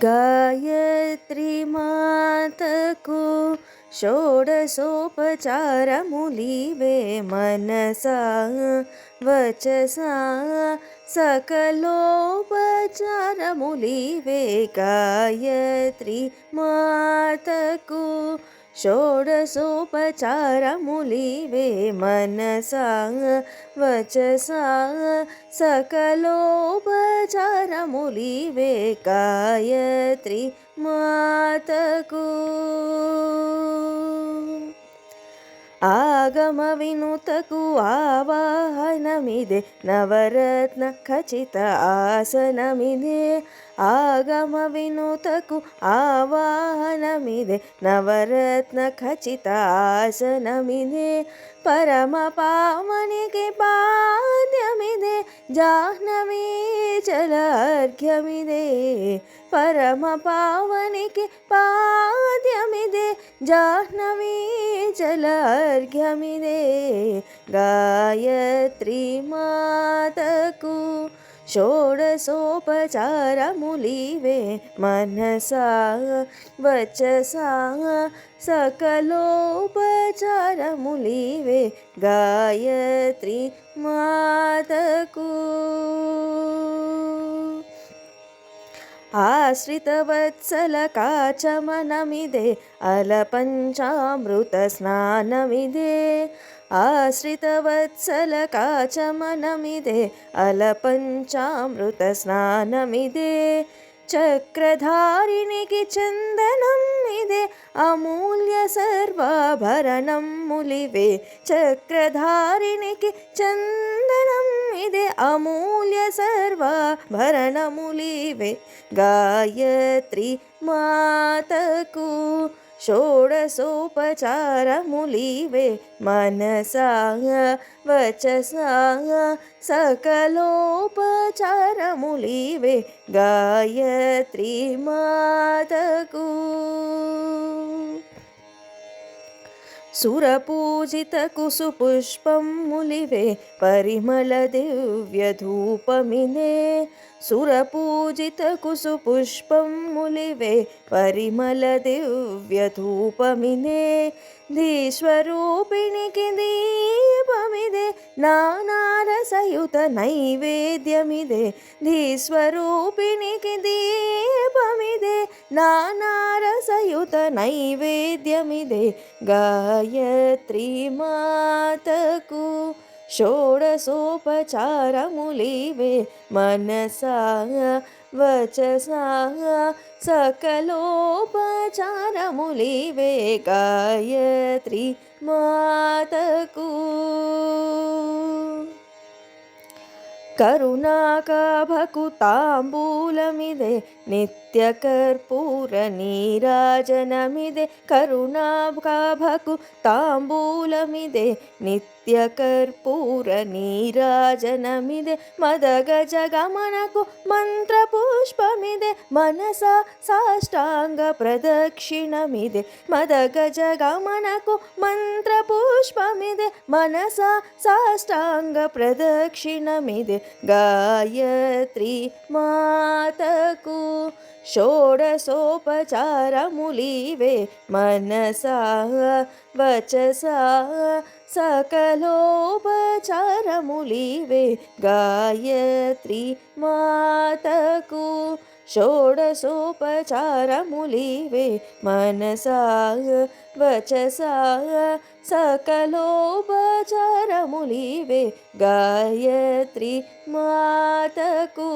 गायत्री मातकु षोडशोपचारमुलीवे मनसा वचसा सकलोपचारमुलीवे गायत्री मातकु षोडशोपचारमुलीवे मनसा वचसा सकलोपचारमुलीवे गायत्री मातकु ಆಗಮ ವಿನುತಕು ಆವಾಹನಮಿದೆ ನವರತ್ನ ಖಚಿತ ಆಸನಮಿದೆ ಆಗಮ ವಿನುತಕು ಆವಾಹನಮಿದೆ ನವರತ್ನ ಖಚಿತ ಆಸನಮಿದೆ ಪರಮ ಪಾವನಿಗೆ ಪಾದ್ಯಮಿದೆ ಜಾಹ್ನವೀ ಜಲಾರ್ಘ್ಯಮಿದೆ ಪರಮ ಪಾವನಿಗೆ ಪಾದ್ಯಮಿದೆ ಜಾಹ್ನವೀ ಜಲಾರ್ಘ್ಯಮಿದೆ ಗಾಯತ್ರಿ ಮಾತಕು षोडशोपचारमुलीवे मनसा वचसा सकलोपचारमुलीवे गायत्री मातकु आश्रितवत्सलकाचमनमिदे अलपञ्चामृतस्नानमिदे आश्रितवत्सलकाचमनमिदे अलपञ्चामृतस्नानमिदे ಚಕ್ರಧಾರಿಣಿಗೆ ಚಂದನಮಿದೆ ಅಮೂಲ್ಯ ಸರ್ವಾಭರಣಂ ಮುಲಿವೆ ಚಕ್ರಧಾರಿಣಿಗೆ ಚಂದನಮಿದೆ ಅಮೂಲ್ಯ ಸರ್ವಾಭರಣ ಮುಲಿವೆ ಗಾಯತ್ರಿ ಮಾತಕು षोडशोपचारमुलीवे मनसा वचसा सकलोपचारमुलीवे गायत्री मातकु ಸುರಪೂಜಿತ ಕುಸುಪುಷ್ಪಂ ಮುಲಿವೆ ಪರಿಮಳ ದಿವ್ಯ ಧೂಪಮಿದೆ ಸುರಪೂಜಿತ ಕುಸುಪುಷ್ಪಂ ಮುಲಿವೆ ಪರಿಮಳ ದಿವ್ಯ ಧೂಪಮಿದೆ ಧೀಶ್ವರೂಪಿಣಿಗೆ ದೀಪಮಿದೆ ನಾನಾರಸಯುತ ನೈವೇದ್ಯಮಿದೆ ಧೀಶ್ವರೂಪಿಣಿಗೆ ದೀಪಮಿದೆ ನಾನಾರಸಯುತ ನೈವೇದ್ಯಮಿದೆ गायत्री मातकु षोडशोपचारमुलीवे मनसा वचसा सकलोपचारमुलीवे गायत्री मातकु करुणाकाभकुताम्बूलमिदे नित्यकर्पूरनीराजनमिदे करुणाकाभकुताम्बूलमिदे नित्यकर्पूरनीराजनमिदे मदगजगमनकु मन्त्रपुष्पमिदे मनसा साष्टाङ्गप्रदक्षिणमिदे मदगजगमनकु मन्त्रपुष्पमिदे मनसा साष्टाङ्गप्रदक्षिणमिದೆ गायत्री मातकु षोडशोपचारमुलीवे मनसा वचसा सकलोपचारमुलीवे गायत्री मातकु षोडशोपचारमुलीवे मनसा वचसा सकलोपचारमुलीवे गायत्री मातकु